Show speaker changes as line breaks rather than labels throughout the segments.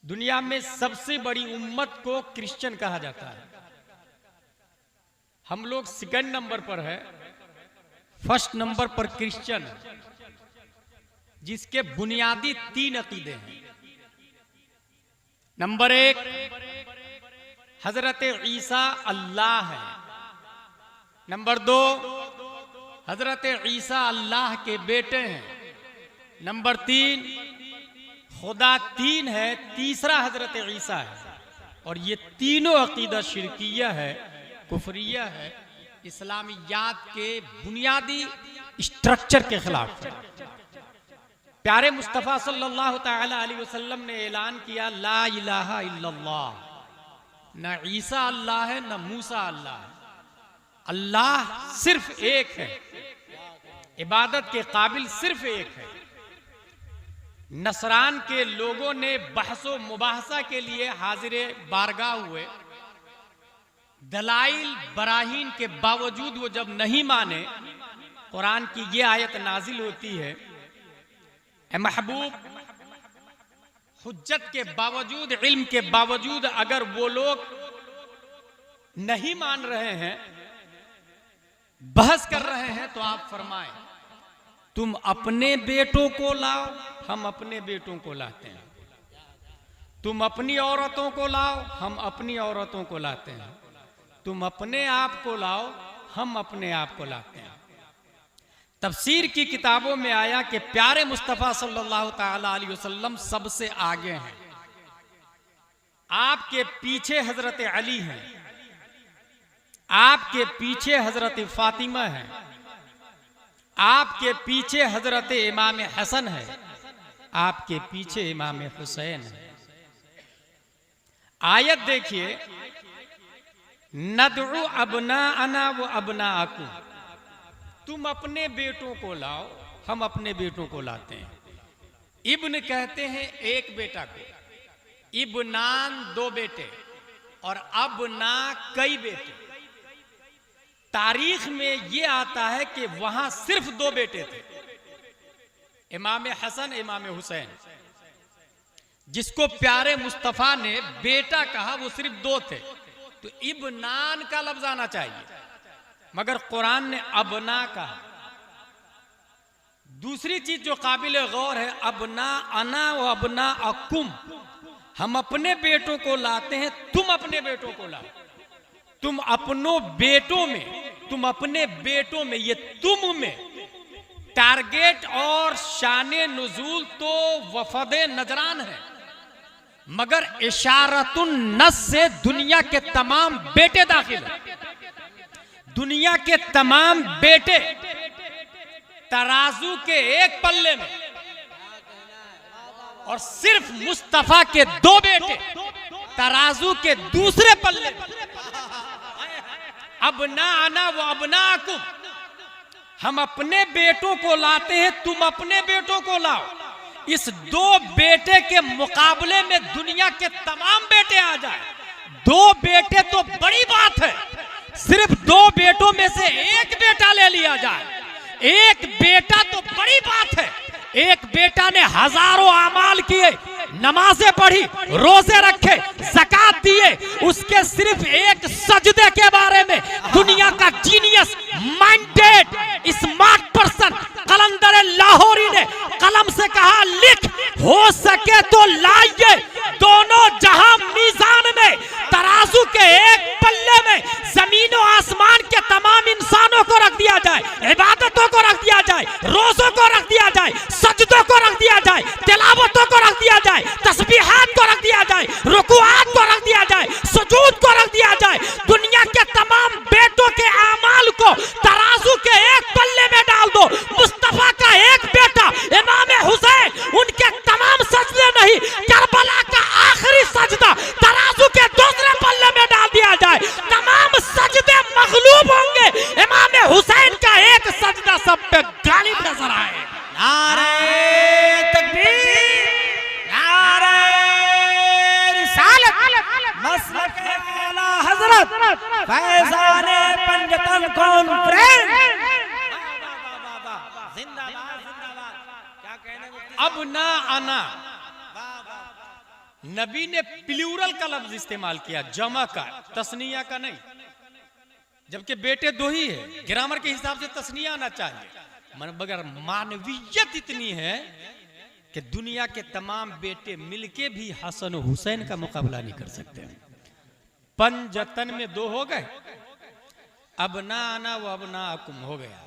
दुनिया में सबसे बड़ी उम्मत को क्रिश्चियन कहा जाता है। हम लोग सेकंड नंबर पर है, फर्स्ट नंबर पर क्रिश्चियन, जिसके बुनियादी 3 अकीदे हैं। नंबर 1, हजरत ईसा अल्लाह है। नंबर 2, हजरत ईसा अल्लाह के बेटे हैं। नंबर 3, खुदा 3 है, तीसरा हजरत ईसा है। और ये तीनों अकीदा शिरकिया है, कुफरिया है, इस्लामियात के बुनियादी स्ट्रक्चर के खिलाफ है। प्यारे मुस्तफ़ा सल्लल्लाहु तआला अलैहि वसल्लम ने ऐलान किया, ला इलाहा इल्लल्लाह, न ईसा अल्लाह है न मूसा अल्लाह है, अल्लाह सिर्फ एक है, इबादत के काबिल सिर्फ एक है। नसरान के लोगों ने बहसो मुबाहसा के लिए हाजिरे बारगाह हुए, दलाइल बराहीन के बावजूद वो जब नहीं माने, कुरान की ये आयत नाजिल होती है, ए महबूब, हुज्जत के बावजूद, इल्म के बावजूद अगर वो लोग नहीं मान रहे हैं, बहस कर रहे हैं, तो आप फरमाएं, तुम अपने बेटों को लाओ, हम अपने बेटों को लाते हैं। तुम अपनी औरतों को लाओ, हम अपनी औरतों को लाते हैं। तुम अपने आप को लाओ, हम अपने आप को लाते हैं। तफसीर की किताबों में आया कि प्यारे मुस्तफ़ा सल्लल्लाहु तआला अलैहि वसल्लम सबसे आगे हैं, आपके पीछे हजरत अली हैं, आपके पीछे हजरत फातिमा है, आपके पीछे हजरत इमाम हसन है, आपके पीछे इमाम हुसैन है। आयत देखिए, नदउ अबनाअना व अबनाअकुम, तुम अपने बेटों को लाओ, हम अपने बेटों को लाते हैं। इब्न कहते हैं एक बेटा को, इब्नान 2 बेटे, और अबना कई बेटे। तारीख में यह आता है कि वहां सिर्फ 2 बेटे थे, इमाम हसन, इमाम हुसैन। जिसको प्यारे मुस्तफा ने बेटा कहा वो सिर्फ 2 थे, तो इब्नान का लफ्ज आना चाहिए, मगर कुरान ने अबना कहा। दूसरी चीज जो काबिल गौर है, अबना अना व अबना अकुम, हम अपने बेटों को लाते हैं, तुम अपने बेटों को लाओ। तुम अपनों बेटों में, तुम अपने बेटों में, ये तुम में टारगेट और शाने नुजूल तो वफद नजरान है, मगर इशारतुन नस से दुनिया के तमाम बेटे दाखिल हैं। दुनिया के तमाम बेटे तराजू के एक पल्ले में, और सिर्फ मुस्तफा के 2 बेटे तराजू के दूसरे पल्ले में। अबना आना वो अबनाकुम, हम अपने बेटों को लाते हैं, तुम अपने बेटों को लाओ। इस 2 बेटे के मुकाबले में दुनिया के तमाम बेटे आ जाए, 2 बेटे तो बड़ी बात है, सिर्फ 2 बेटों में से एक बेटा ले लिया जाए, एक बेटा तो बड़ी बात है। एक बेटा ने हजारों अमाल किए, नमाजें पढ़ी, रोजे रखे, ज़कात दिए, उसके सिर्फ एक सजदे के बारे में दुनिया का जीनियस, माइंडेड, स्मार्ट पर्सन कलंदर लाहौरी ने कलम से कहा, लिख, हो सके तो लाइए दोनों जहां मीजान में, तराजू के एक पल्ले में जमीन और आसमान के तमाम इंसानों को रख दिया जाए, इबादतों को रख दिया जाए, रोजों को रख दिया जाए, सजदों को रख दिया जाए, तिलावतों को रख दिया जाए, तस्बीहात को रख दिया जाए, रुकुआत को रख दिया जाए, सुजूद को रख दिया जाए। दुनिया के तमाम बेटों के आमाल को तराजू के एक पल्ले में डाल दो, मुस्तफा का एक बेटा इमाम हुसैन, उनके तमाम सजदे नहीं, करबला का आखिरी सजदा तराजू के दूसरे पल्ले में डाल दिया जाए, तमाम सजदे मगलूब होंगे, इमाम हुसैन का एक सजदा सब पे गालिब नजर आए।
नारे तकबीर, नारे रिसालत, मसलक आला हजरत फैजाने पंजतन कॉन्फ्रेंस, जिंदाबाद जिंदाबाद। क्या कहने,
अब ना आना, नबी ने प्लूरल का लफ्ज इस्तेमाल किया, जमा का, तस्निया का नहीं, जबकि बेटे दो ही है। ग्रामर के हिसाब से तस्निया आना चाहिए, मगर मानवीयत इतनी है कि दुनिया के तमाम बेटे मिलके भी हसन हुसैन का मुकाबला नहीं कर सकते। पंजतन में दो हो गए, अबना आना व अबना अकुम हो गया,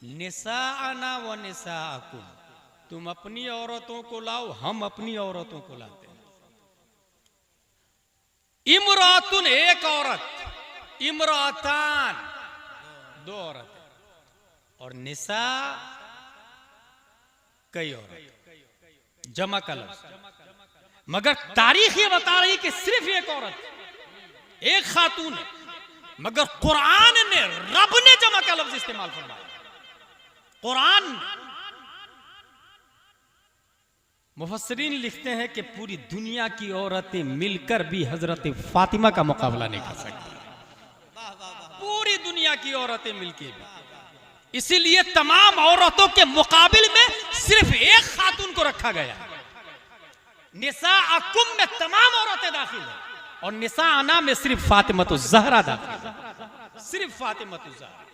निसा आना व निसा अकुम, तुम अपनी औरतों को लाओ, हम अपनी औरतों को लाते हैं। इमरातुन एक औरत, इमरातान दो औरत, और निसा कई औरत, जमा का लफ्ज। मगर तारीख ये बता रही कि सिर्फ एक औरत, एक खातून है, मगर कुरान ने, रब ने जमा का लफ्ज इस्तेमाल फरमाया। कुरान मुफस्सिरीन लिखते हैं कि पूरी दुनिया की औरतें मिलकर भी हजरत फातिमा का मुकाबला नहीं कर सकती, पूरी दुनिया की औरतें मिलकर भी। इसीलिए तमाम औरतों के मुकाबले में सिर्फ एक खातून को रखा गया। निसा अकुम में तमाम औरतें दाखिल हैं, और निसा आना में सिर्फ फातिमा ज़हरा दाखिल है, सिर्फ फातिमा ज़हरा।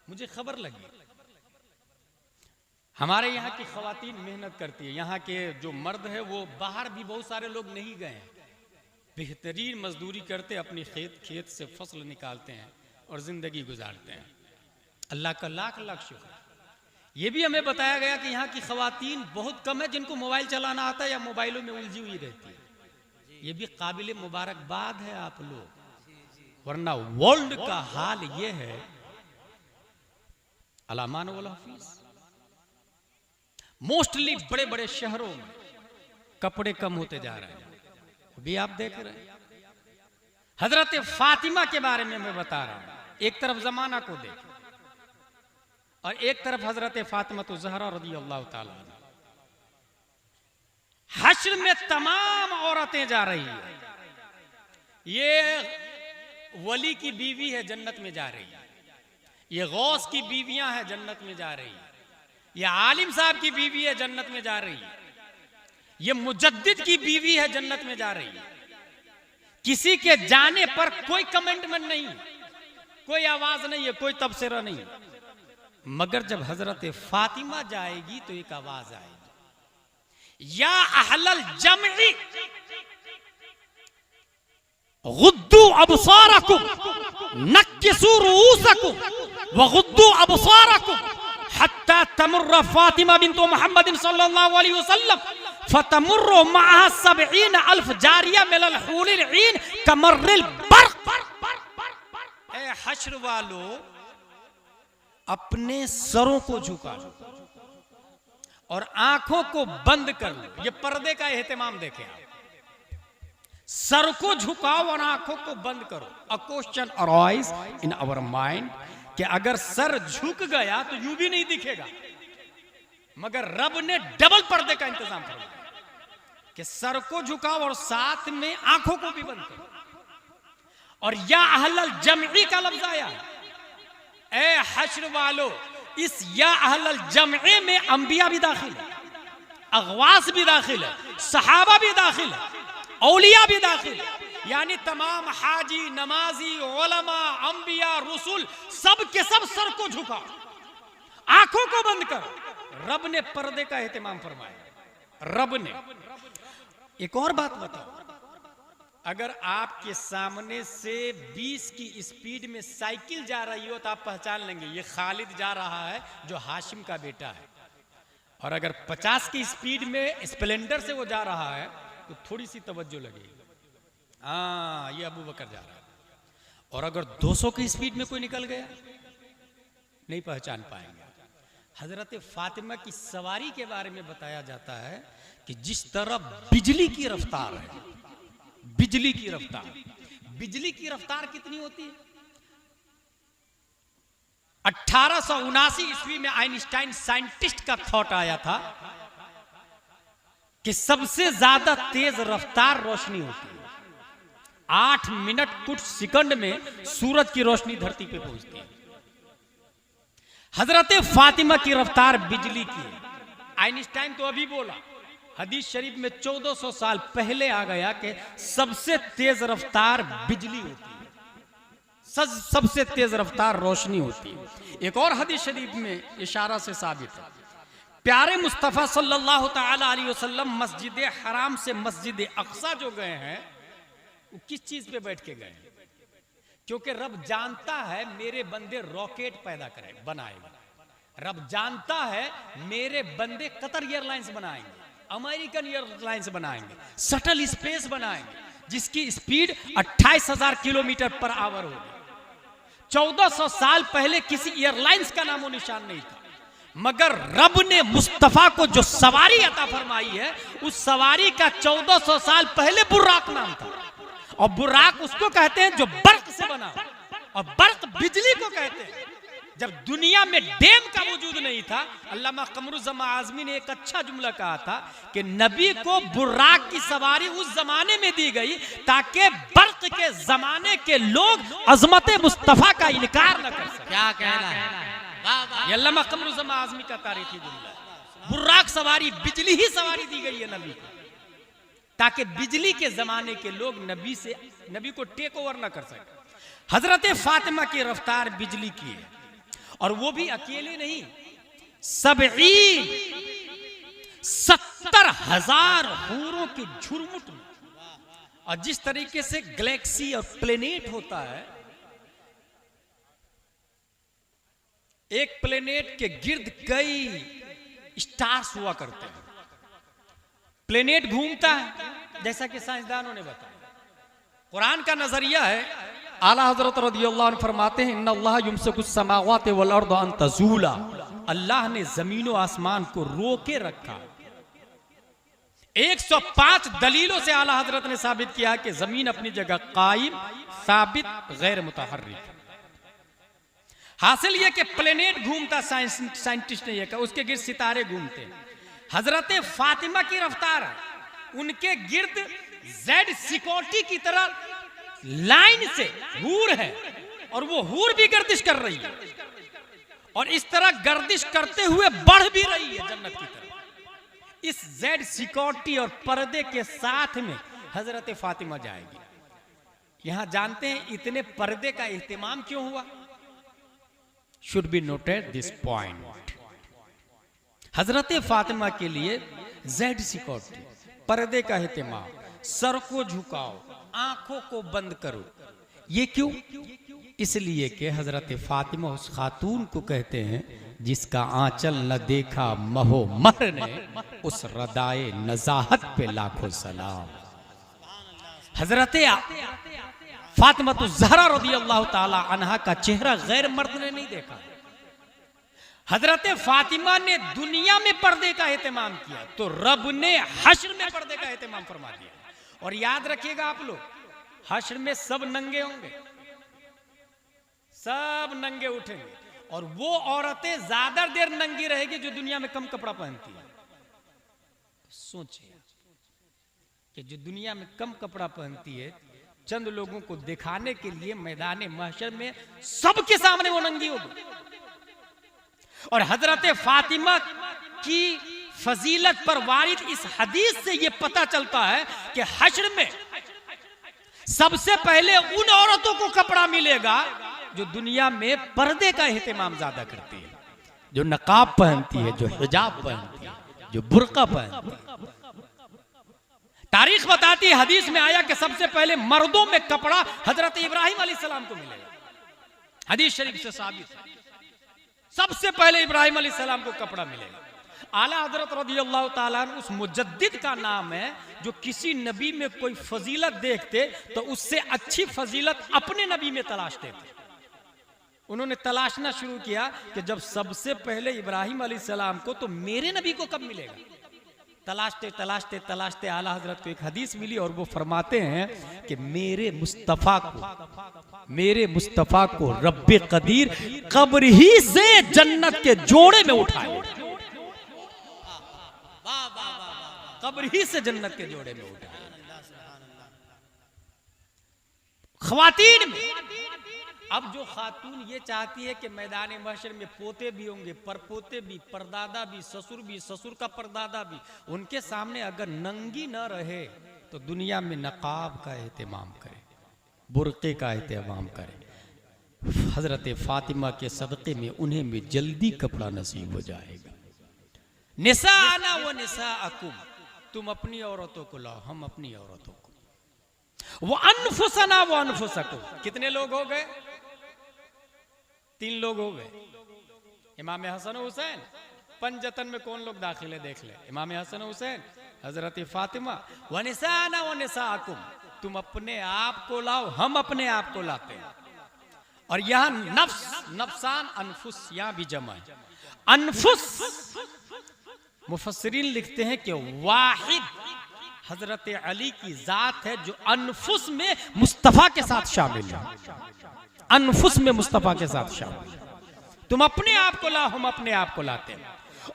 मुझे खबर लगी हमारे यहाँ की खवातीन मेहनत करती है, यहाँ के जो मर्द है वो बाहर भी बहुत सारे लोग नहीं गए हैं, बेहतरीन मजदूरी करते, अपनी खेत से फसल निकालते हैं और जिंदगी गुजारते हैं। अल्लाह का लाख लाख शुक्र। ये भी हमें बताया गया कि यहाँ की खवातीन बहुत कम है जिनको मोबाइल चलाना आता है या मोबाइलों में उलझी हुई रहती है। ये भी काबिल मुबारकबाद है आप लोग, वरना वर्ल्ड का हाल ये है, अलामान वल हफीज। मोस्टली बड़े बड़े शहरों में कपड़े कम होते जा रहे हैं, अभी आप देख रहे हैं। हजरत फातिमा के बारे में मैं बता रहा हूं, एक तरफ जमाना को देख और एक तरफ हजरत फातिमा तो ज़हरा रज़ी अल्लाह ताला अन्हा। हश्र में तमाम औरतें जा रही है, ये वली की बीवी है जन्नत में जा रही है, ये गौस की बीवियां हैं जन्नत में जा रही है, ये आलिम साहब की बीवी है जन्नत में जा रही है, ये मुजद्दिद की बीवी है जन्नत में जा रही है। किसी के जाने पर कोई कमेंटमेंट नहीं, कोई आवाज नहीं है, कोई तबसरा नहीं, मगर जब हजरत फातिमा जाएगी तो एक आवाज आएगी, या अहलल जमई गुद्दू अबसारकुम नक्किसू रुऊसकुम व गुद्दू अबसारकुम हत्ता तमुर्र फातिमा बिन्त मुहम्मद सल्लल्लाहु अलैहि वसल्लम फतमुर्रु मअहा 70,000 जारिया मिनल हुरिल ईन कमर्रिल बर्क। ए हश्र वालों, अपने सरों को झुका लो और आंखों को बंद कर लो। ये पर्दे का एहतमाम देखें आप, सर को झुकाओ और आंखों को बंद करो। A question arise in our mind कि अगर सर झुक गया तो यूं भी नहीं दिखेगा, मगर रब ने डबल पर्दे का इंतजाम कर दिया कि सर को झुकाओ और साथ में आंखों को भी बंद करो। और या अहलल जमई का लफ्ज आया, ए हश्र वालों, इस या अहलल जमई में अंबिया भी दाखिल है, अगवास भी दाखिल है, सहाबा भी दाखिल है, औलिया भी दाखिल है, यानी तमाम हाजी, नमाजी, उलमा, अंबिया, रसूल, सब के सब सर को झुकाओ, आंखों को बंद करो। रब ने पर्दे का एहतमाम फरमाया। रब ने एक और बात बताओ, अगर आपके सामने से 20 की स्पीड में साइकिल जा रही हो तो आप पहचान लेंगे ये खालिद जा रहा है जो हाशिम का बेटा है, और अगर 50 की स्पीड में स्प्लेंडर से वो जा रहा है तो थोड़ी सी तवज्जो लगेगी, हाँ ये अबू बकर जा रहा है। और अगर 200 की स्पीड में कोई निकल गया नहीं पहचान पाएंगे। हजरत फातिमा की सवारी के बारे में बताया जाता है कि जिस तरह बिजली की रफ्तार है, बिजली की रफ्तार, बिजली की रफ्तार कितनी होती है? 1879 ईस्वी में आइंस्टाइन साइंटिस्ट का थॉट आया था कि सबसे ज्यादा तेज रफ्तार रोशनी होती है। 8 मिनट कुछ सेकंड में सूरज की रोशनी धरती पे पहुंचती है। हजरत फातिमा की रफ्तार बिजली की है। आइंस्टाइन तो अभी बोला हदीस शरीफ में 1400 साल पहले आ गया कि सबसे तेज रफ्तार बिजली होती है, सबसे तेज रफ्तार रोशनी होती है। एक और हदीस शरीफ में इशारा से साबित है, प्यारे मुस्तफ़ा सल्लल्लाहु ताला अलैहि वसल्लम मस्जिद हराम से मस्जिद अक्सा जो गए हैं वो किस चीज पे बैठ के गए? क्योंकि रब जानता है मेरे बंदे रॉकेट पैदा करें बनाएंगे, रब जानता है मेरे बंदे कतर एयरलाइंस बनाएंगे, अमेरिकन एयरलाइंस बनाएंगे, शटल स्पेस बनाएंगे जिसकी स्पीड 28,000 किलोमीटर पर आवर होगी। 1400 साल पहले किसी एयरलाइंस का नामो निशान नहीं था, मगर रब ने मुस्तफा को जो सवारी अता फरमाई है उस सवारी का 1400 साल पहले बुर्राक नाम था। और बुर्राक उसको कहते हैं जो बर्क से बना, और बर्क बिजली को कहते हैं। जब दुनिया में डैम का वजूद नहीं था, अल्लामा कमरुज़्ज़मान आज़मी ने एक अच्छा जुमला कहा था कि नबी को बुर्राक की सवारी उस जमाने में दी गई ताकि बर्क के जमाने के लोग अजमत मुस्तफा का इनकार न कर सके।
क्या कहना है?
ये अल्लामा कमरुज़्ज़मान आज़मी का तारीखी जुमला है। बुर्राक सवारी बिजली ही सवारी दी गई है नबी को, ताकि बिजली के जमाने के लोग नबी को टेक ओवर न कर सके। हजरत फातिमा की रफ्तार बिजली की है, और वो भी अकेले नहीं, 70,000 हूरों के झुरमुट में। और जिस तरीके से गैलेक्सी और प्लेनेट होता है, एक प्लेनेट के गिर्द कई स्टार्स हुआ करते हैं। प्लेनेट घूमता है जैसा कि साइंसदानों ने बताया। कुरान का नजरिया है, आला हजरत रज़ियल्लाहु अन्हु फरमाते हैं इन्नल्लाह युमसिकुस समावाति वल अर्द अन तज़ूला, अल्लाह ने जमीन और आसमान को रोके रखा। 105 दलीलों से आला हजरत ने साबित किया कि जमीन अपनी जगह कायम, साबित, गैर मुतहर्रिक। हासिल यह कि प्लेनेट घूमता, साइंटिस्ट ने यह कहा, उसके गिर्द सितारे घूमते। हजरत फातिमा की रफ्तार है, उनके गिर्द जेड सिक्योरिटी की तरह लाइन से हूर है, और वो हूर भी गर्दिश कर रही है, और इस तरह गर्दिश करते हुए बढ़ भी रही है जन्नत की तरफ। इस जेड सिक्योरिटी और पर्दे के साथ में हजरत फातिमा जाएगी। यहां जानते हैं इतने पर्दे का एहतिमाम क्यों हुआ? Should be noted this point. हजरत फातिमा के लिए जेड सिक्योरिटी, पर्दे का एहतिमाम, सर को झुकाओ, आंखों को बंद करो। ये क्यों? इसलिए कि हजरत फातिमा उस खातून को कहते हैं जिसका आंचल न देखा महो मर ने, उस रदाए नजाहत पे लाखों सलाम। हजरत फातिमा तो ज़हरा रज़ियल्लाहु ताला अन्हा का चेहरा गैर मर्द ने नहीं देखा। हजरत फातिमा ने दुनिया में पर्दे का एहतिमाम किया, तो रब ने हश्र में पर्दे का एहतिमाम फरमा दिया। और याद रखिएगा आप लोग, हश्र में सब नंगे होंगे, सब नंगे उठेंगे, और वो औरतें ज्यादा देर नंगी रहेगी जो दुनिया में कम कपड़ा पहनती है। सोचिए कि जो दुनिया में कम कपड़ा पहनती है, चंद लोगों को दिखाने के लिए मैदान महशर में सबके सामने वो नंगी होगी। और हजरत फातिमा की फजीलत पर वारिद इस हदीस से यह पता चलता है कि हश्र में सबसे पहले उन औरतों को कपड़ा मिलेगा जो दुनिया में पर्दे का एहतिमाम ज्यादा करती है, जो नकाब पहनती है, जो हिजाब पहनती है, जो बुर्का पहनती है। तारीख बताती है, हदीस में आया कि सबसे पहले मर्दों में कपड़ा हजरत इब्राहिम अलैहिस्सलाम को मिलेगा। हदीस शरीफ से साबित है, सबसे पहले इब्राहिम अलैहिस्सलाम को कपड़ा मिलेगा। आला हजरत रज़ियल्लाहु ताला अन्हु उस मुजद्दिद का नाम है जो किसी नबी में कोई फजीलत देखते तो उससे अच्छी फजीलत अपने नबी में तलाशते थे। उन्होंने तलाशना शुरू किया कि जब सबसे पहले इब्राहिम अलैहिस्सलाम को, तो मेरे नबी को कब मिलेगा। तलाशते तलाशते तलाशते आला हजरत को एक हदीस मिली, और वो फरमाते हैं कि मेरे मुस्तफा को रब्बे कदीर कब्र ही से जन्नत के जोड़े में उठाए, कब्र ही से जन्नत के जोड़े में उठाए। ख्वातीन में। अब जो खातून ये चाहती है कि मैदान महशर में पोते भी होंगे, परपोते भी, परदादा भी, ससुर का परदादा भी, उनके सामने अगर नंगी न रहे तो दुनिया में नकाब का एहतमाम करे, बुर्के का एहतमाम करे। हजरत फातिमा के सदक़े में उन्हें भी जल्दी कपड़ा नसीब हो जाएगा। निसाअना व निसाअकुम, तुम अपनी औरतों को लाओ, हम अपनी औरतों को। वो अनफुसना व अनफुसकुम, कितने लोग हो गए? 3 लोग हो गए। इमाम हसन हुसैन, पंजतन में कौन लोग दाखिल है देख ले। इमाम हसन हुसैन, हजरत फातिमा, व निसाअना व निसाअकुम, तुम अपने आप को लाओ, हम अपने आप को लाते हैं। और यहां नफ्स, नफ्सान, अनफुस, यहां भी जमा है। अनफुस मुफस्सिरीन लिखते हैं कि वाहिद हजरत अली की जात है जो अनफुस में मुस्तफा के साथ शामिल है। अनफुस में मुस्तफा के साथ शामिल है। तुम अपने आप को लाओ, हम अपने आप को लाते हैं।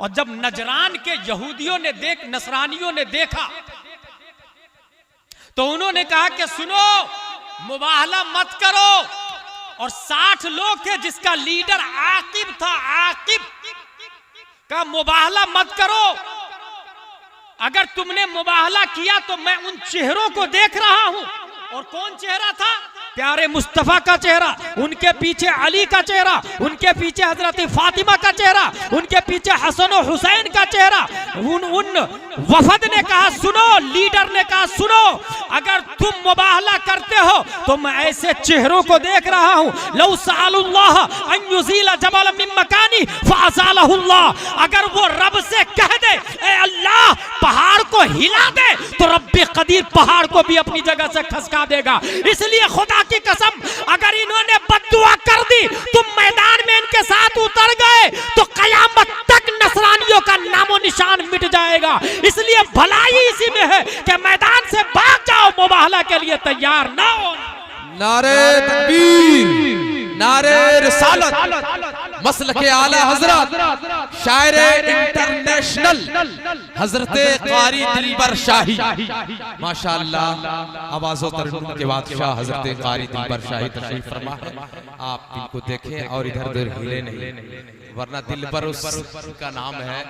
और जब नजरान के यहूदियों ने नसरानियों ने देखा तो उन्होंने कहा कि सुनो, मुबाहला मत करो। और 60 लोग थे जिसका लीडर आकिब था, आकिब का मुबाहला मत करो। अगर तुमने मुबाहला किया तो मैं उन चेहरों को देख रहा हूं। और कौन चेहरा था? प्यारे मुस्तफा का चेहरा, उनके पीछे अली का चेहरा, उनके पीछे हजरत फातिमा का चेहरा, उनके पीछे हसन और हुसैन का चेहरा। उन वफद ने कहा सुनो, लीडर ने कहा सुनो, अगर तुम मुबाहला करते हो तो मैं ऐसे चेहरों को देख रहा हूं। लौ सअलुल्लाह अन युज़ीला जबल मिन मकानी फअज़ालहुल्लाह, अगर वो रब से कह दे ए अल्लाह पहाड़ को हिला दे तो रब्बे कदीर पहाड़ को भी अपनी जगह से खसका देगा। इसलिए खुदा की कसम, अगर इन्होंने बद्दुआ कर दी, तुम मैदान में इनके साथ उतर गए तो कयामत तक नसरानियों का नामो निशान मिट जाएगा। इसलिए भलाई इसी में है कि मैदान से भाग जाओ, मुबाहला के लिए तैयार ना हो।
नारे तकबीर, नारे रिसालत, मसलके आला हजरत, शायर इंटरनेशनल हजरते कारी दिलबर शाही, माशाअल्लाह, आवाज़ो तरन्नुम के बादशाह हजरते कारी दिलबर शाही तशरीफ फरमा है। आप इनको देखें और इधर उधर हिले नहीं, वरना दिलबर उसका नाम है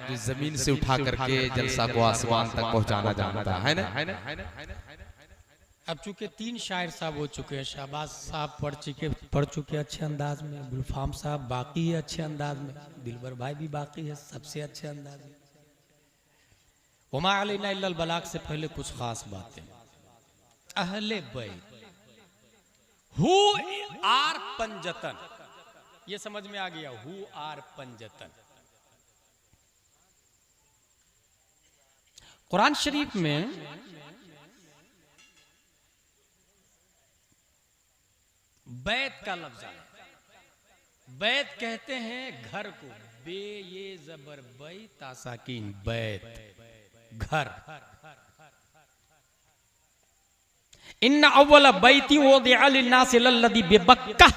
जो जमीन से उठा करके जलसा को आसमान तक पहुंचाना जानता है ना।
अब चूंकि 3 शायर साहब हो चुके हैं, शहबाज साहब पढ़ चुके अच्छे अंदाज में, गुलफाम साहब बाकी है अच्छे अंदाज में, दिलबर भाई भी बाकी है सबसे अच्छे अंदाज में। वमा अलैना इल्लल बलाग से पहले कुछ खास बातें। अहले बैत, हु आर पंजतन, ये समझ में आ गया, हु आर पंजतन। कुरान शरीफ में बैत का लफ्ज है। बैत कहते हैं घर को, बे ये जबर बैत तासाकीन, बैत घर। इन्ना अव्वल बैती वुदिअ लिन्नासि लल्लज़ी बिबक्का,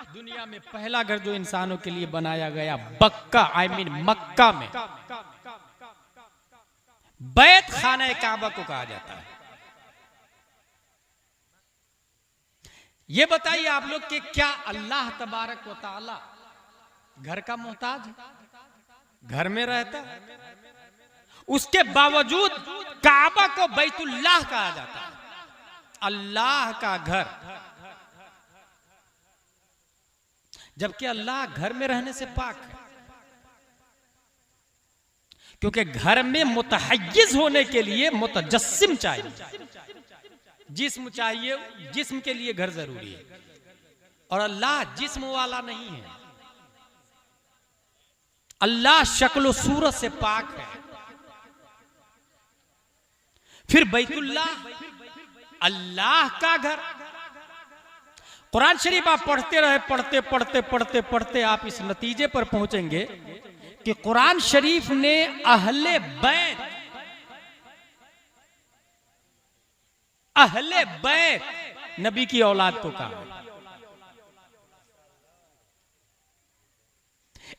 दुनिया में पहला घर जो इंसानों के लिए बनाया गया बक्का, आई मीन मक्का में। बैत खाना काबा को कहा जाता है। ये बताइए आप लोग कि क्या अल्लाह तबारक व तआला घर का मोहताज है? घर में रहता है, उसके बावजूद काबा को बैतुल्लाह कहा जाता है, अल्लाह का घर। जबकि अल्लाह घर में रहने से पाक है, क्योंकि घर में मुतहय्यिज होने के लिए मुतजस्सिम चाहिए, जिस्म चाहिए, जिस्म के लिए घर जरूरी है। और अल्लाह जिस्म वाला नहीं है, अल्लाह शक्ल सूरत से पाक है। फिर बैतुल्लाह अल्लाह का घर। कुरान शरीफ आप पढ़ते रहे, पढ़ते पढ़ते पढ़ते पढ़ते आप इस नतीजे पर पहुंचेंगे कि कुरान शरीफ ने अहले बैत, अहले बैत नबी की औलाद को कहा।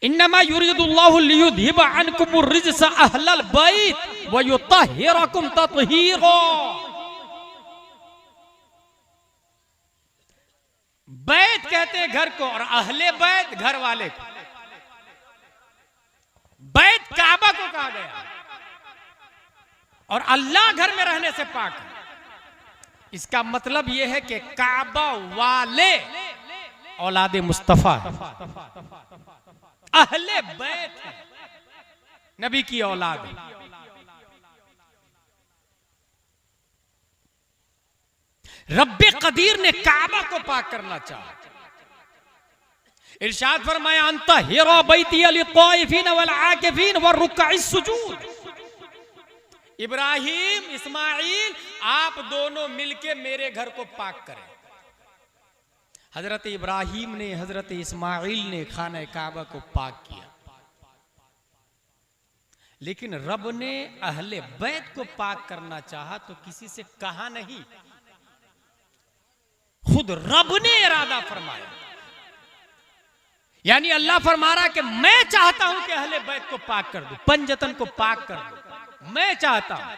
इन्नमा युरिदुल्लाहु लियुज़हिबा अन्कुमुर रिज्स अहलल बैत व युतहिरकुम तत्हीरा। बैत कहते हैं घर को, और अहले बैत घर वाले को। बैत काबा को कहा गया, और अल्लाह घर में रहने से पाक है। इसका मतलब यह है कि काबा वाले औलादे मुस्तफा है, अहले बैत है, नबी की औलाद है। रब्बे कदीर ने काबा को पाक करना चाहा। इरशाद फरमाया अंता हिरा बैती लित्वाइफीन वल आकिफीन व रुक्अस सुजूद। इब्राहिम इस्माइल आप दोनों मिलके मेरे घर को पाक करें। हजरत इब्राहिम ने हजरत इस्माइल ने खाना काबा को पाक किया, लेकिन रब ने अहले बैत को पाक करना चाहा तो किसी से कहा नहीं, खुद रब ने इरादा फरमाया। यानी अल्लाह फरमा रहा कि मैं चाहता हूं कि अहले बैत को पाक कर दूं, पंजतन को पाक कर दूं, मैं चाहता हूं।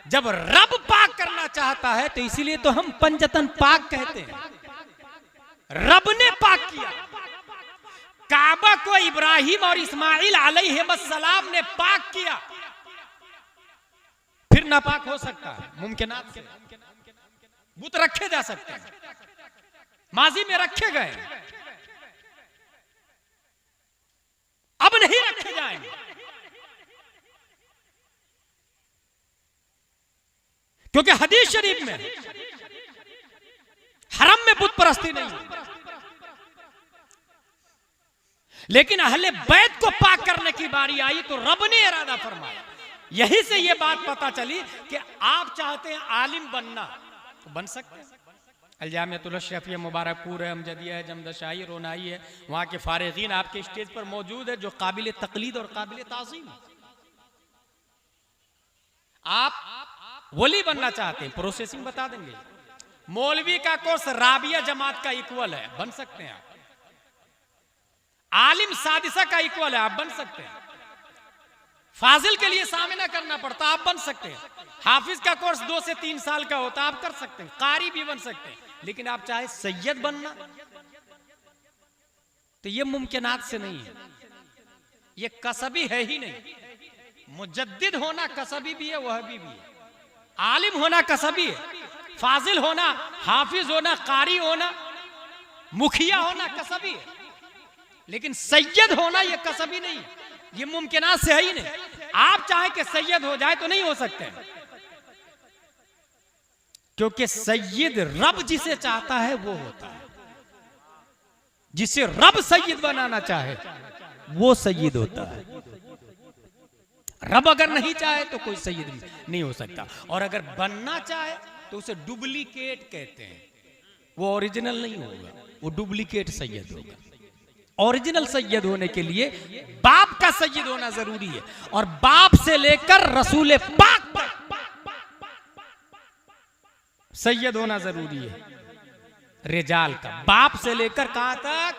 जब रब पाक करना चाहता है तो इसीलिए तो हम पंजतन पाक कहते हैं। रब ने पाक किया काबा को, इब्राहिम और इस्माइल अलैहिस्सलाम ने पाक किया, फिर नापाक हो सकता है? मुमकिनात से बुत रखे जा सकते हैं, माजी में रखे गए, अब नहीं रखे जाएंगे। क्योंकि हदीस शरीफ में हरम में बुत परस्ती नहीं है, लेकिन अहले बैत को पाक करने की बारी आई तो रब ने इरादा फरमाया। यही से यह बात पता चली कि आप चाहते हैं आलिम बनना तो बन सकते हैं। अलजामियतुल अशरफिया मुबारकपुर है, अमजदिया है, जमदशाही, रोनाई है, वहां के फारिगीन आपके स्टेज पर मौजूद है जो काबिल तकलीद और काबिल ताज़ीम। आप वली बनना चाहते हैं, प्रोसेसिंग बता देंगे। मौलवी का कोर्स राबिया जमात का इक्वल है, बन सकते हैं आप। आलिम सादिसा का इक्वल है, आप बन सकते हैं। फाजिल के लिए सामना करना पड़ता, आप बन सकते हैं। हाफिज का कोर्स 2 से 3 साल का होता, आप कर सकते हैं। कारी भी बन सकते हैं, लेकिन आप चाहे सैयद बनना तो ये मुमकिनात से नहीं है, ये कसबी है ही नहीं। मुजद्दिद होना कसबी भी है, वहबी भी है। आलिम होना कसबी है, फाजिल होना, हाफिज होना, कारी होना, मुखिया होना कसबी है, लेकिन सैयद होना यह कसबी नहीं, ये मुमकिनात से है ही नहीं। आप चाहे कि सैयद हो जाए तो नहीं हो सकते, क्योंकि सैयद रब जिसे चाहता है वो होता है। जिसे रब सैयद बनाना चाहे वो सैयद होता है। रब अगर नहीं चाहे तो कोई सैयद नहीं हो सकता, और अगर बनना चाहे तो उसे डुप्लीकेट कहते हैं। वो ओरिजिनल नहीं होगा, वो डुप्लीकेट सैयद होगा। ओरिजिनल सैयद होने के लिए बाप का सैयद होना जरूरी है, और बाप से लेकर रसूल पाक तक सैयद होना जरूरी है। रिजाल का बाप से लेकर कहां तक?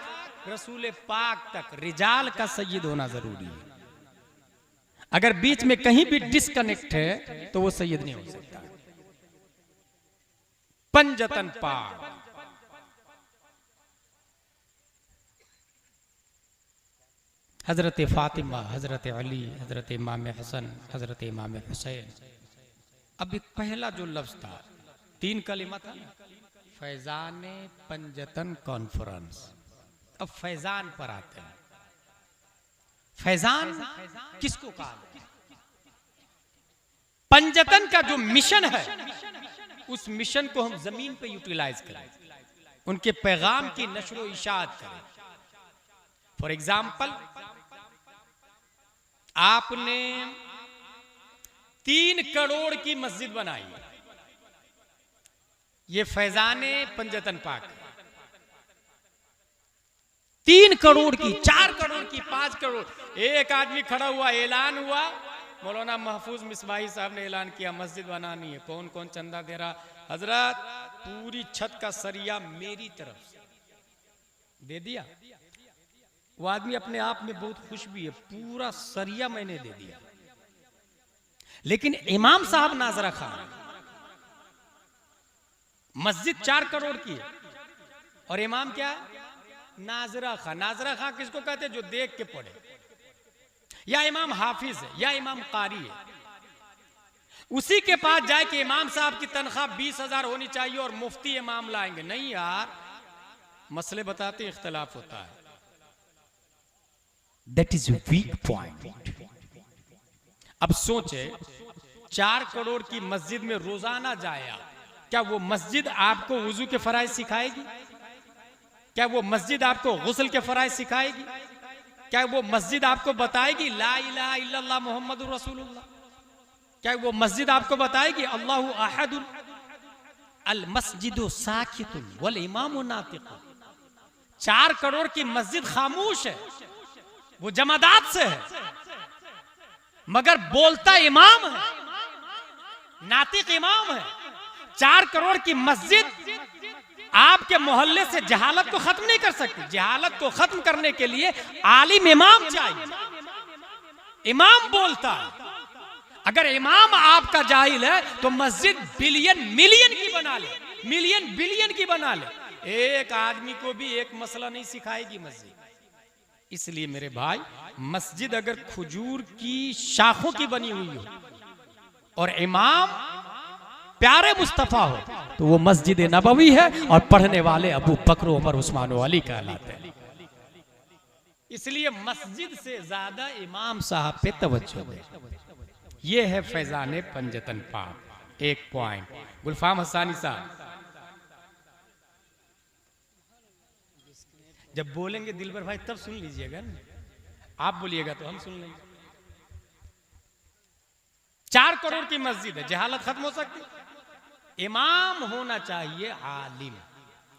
रसूल पाक तक रिजाल का सैयद होना जरूरी है। अगर बीच में कहीं भी डिस्कनेक्ट है तो वो सैयद नहीं हो सकता। पंजतन पाक, हजरत फातिमा, हजरत अली, हजरत इमाम हसन, हजरत इमाम हुसैन। अब एक पहला जो लफ्ज था, 3 कलिमा था, फैजान पंजतन कॉन्फ्रेंस। अब फैजान पर आते हैं। फैजान किसको कहा? पंजतन का जो मिशन है उस मिशन को हम जमीन पे यूटिलाइज करें, उनके पैगाम की नशर इशाअत करें। फॉर एग्जाम्पल, आपने 3 करोड़ की मस्जिद बनाई, ये फैजाने पंजतन पाक। 3 करोड़ की, 4 करोड़ की, 5 करोड़। एक आदमी खड़ा हुआ, ऐलान हुआ, मौलाना महफूज मिसबाही साहब ने ऐलान किया मस्जिद बनानी है। कौन कौन चंदा दे रहा? हजरत पूरी छत का सरिया मेरी तरफ से दे दिया। वो आदमी अपने आप में बहुत खुश भी है, पूरा सरिया मैंने दे दिया। लेकिन इमाम साहब नाजरा खान, मस्जिद 4 करोड़ की है, और इमाम क्या है? नाजरा खां। नाजरा खां किसको कहते हैं? जो देख के पढ़े। या इमाम हाफिज है या इमाम कारी है, उसी के पास जाए कि इमाम साहब की तनख्वाह 20,000 होनी चाहिए और मुफ्ती इमाम लाएंगे। नहीं यार, मसले बताते इख्तलाफ होता है। That is weak point. अब सोचे 4 करोड़ की मस्जिद में रोजाना जाए आप, क्या वो मस्जिद आपको वुजू के फराइज सिखाएगी? क्या वो मस्जिद आपको गुस्ल के फराइज सिखाएगी? क्या वो मस्जिद आपको बताएगी ला इलाहा इल्लल्लाह मुहम्मदुर रसूलुल्लाह? क्या वो मस्जिद आपको बताएगी अल्लाहु अहदुन अल मस्जिदु साकितुन वल इमामु नातिकुन? 4 करोड़ की मस्जिद खामोश है, वो जमादात से है, मगर बोलता इमाम है, नातिक इमाम है। 4 करोड़ की मस्जिद आपके मोहल्ले से जहालत को खत्म नहीं कर सकती। जहालत को खत्म करने के लिए आलिम इमाम चाहिए। इमाम बोलता है। अगर इमाम आपका जाहिल है तो मस्जिद बिलियन मिलियन की बना ले, मिलियन बिलियन की बना ले, एक आदमी को भी एक मसला नहीं सिखाएगी मस्जिद। इसलिए मेरे भाई, मस्जिद अगर खजूर की शाखों की बनी हुई हो और इमाम प्यारे मुस्तफा हो तो वो मस्जिद नबवी है और पढ़ने वाले अबू बकर, उमर, उस्मान व अली कहलाते हैं। इसलिए मस्जिद से ज्यादा इमाम साहब पे तवज्जो दे। ये है फैजाने पंजतन पाक। एक पॉइंट। गुलफाम हसानी साहब जब बोलेंगे दिलबर भाई तब सुन लीजिएगा ना, आप बोलिएगा तो हम सुन लेंगे। 4 करोड़ की मस्जिद है, जहालत खत्म हो सकती? इमाम होना चाहिए आलिम,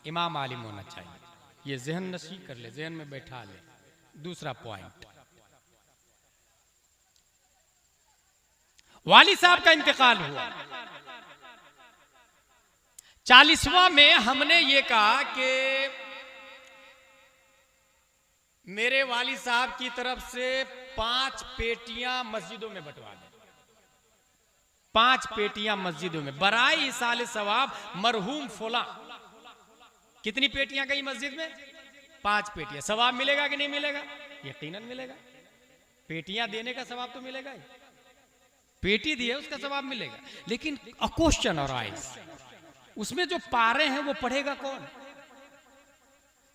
इमाम आलिम होना चाहिए। ये जहन नशी कर ले, जहन में बैठा ले। दूसरा पॉइंट, वाली साहब का इंतकाल हुआ 40वां में। हमने ये कहा कि मेरे वाली साहब की तरफ से 5 पेटियां मस्जिदों में बंटवा दें। 5 पेटियां मस्जिदों में बराए इसाले सवाब मरहूम फुला। कितनी पेटियां गई मस्जिद में? 5 पेटियां। सवाब मिलेगा कि नहीं मिलेगा? यकीनन मिलेगा। पेटियां देने का सवाब तो मिलेगा ही, पेटी दिए उसका सवाब मिलेगा। लेकिन अ क्वेश्चन अराइज, उसमें जो पारे हैं वो पढ़ेगा कौन?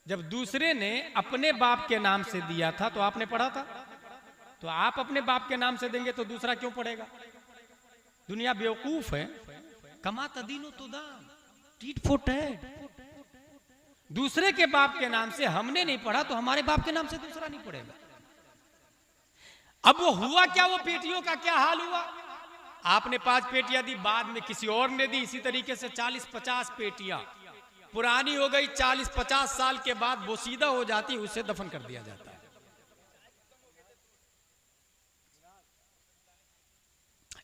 जब दूसरे ने अपने बाप के नाम से दिया था तो आपने पढ़ा था, तो आप अपने बाप के नाम से देंगे तो दूसरा क्यों पढ़ेगा? दुनिया बेवकूफ है। कमा तदीनो तुदान, टीट फॉर टैट। दूसरे के बाप के नाम से हमने नहीं पढ़ा तो हमारे बाप के नाम से दूसरा नहीं पढ़ेगा। अब वो हुआ क्या? वो पेटियों का क्या हाल हुआ? आपने 5 पेटियां दी, बाद में किसी और ने दी। इसी तरीके से 40-50 पेटियां पुरानी हो गई, 40-50 साल के बाद बोसीदा हो जाती, उसे दफन कर दिया जाता है।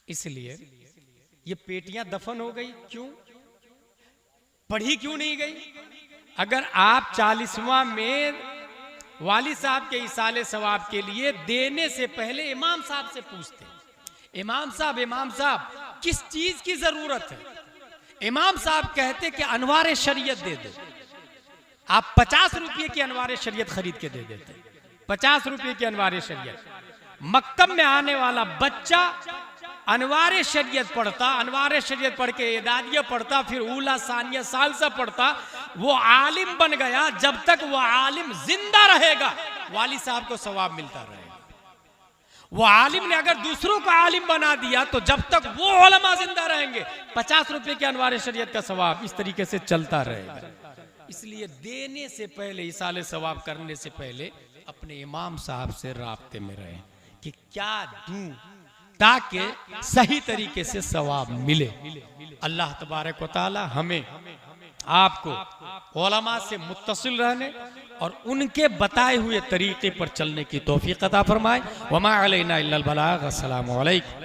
इसलिए ये पेटियां दफन हो गई, क्यों? पढ़ी क्यों नहीं गई? अगर आप 40वां में वाली साहब के इसाले सवाब के लिए देने से पहले इमाम साहब से पूछते, इमाम साहब किस चीज की जरूरत है? इमाम साहब कहते कि अनवार शरीयत दे दो। आप 50 रुपये की अनवार शरीयत खरीद के दे देते। 50 रुपये की अनवार शरीयत। मकतब में आने वाला बच्चा अनवार शरीयत पढ़ता, अनवार शरीयत पढ़ के एदादिया पढ़ता, फिर ऊला सानिया सालसा पढ़ता, वो आलिम बन गया। जब तक वो आलिम जिंदा रहेगा वाली साहब को सवाब मिलता रहेगा। वो आलिम ने अगर दूसरों को आलिम बना दिया तो जब तक वो उलमा जिंदा रहेंगे 50 रुपए के अनवार शरीयत का सवाब इस तरीके से चलता रहेगा। इसलिए देने से पहले, इसाले सवाब करने से पहले अपने इमाम साहब से राब्ते में रहें कि क्या दूं ताकि सही तरीके से सवाब मिले। अल्लाह तबारक व तआला हमें आपको उलमा से मुत्तसिल रहने और उनके बताए हुए तरीके पर चलने की तौफीक अता फरमाए। वमा अलैना इल्लल बलाग। अस्सलामु अलैकुम।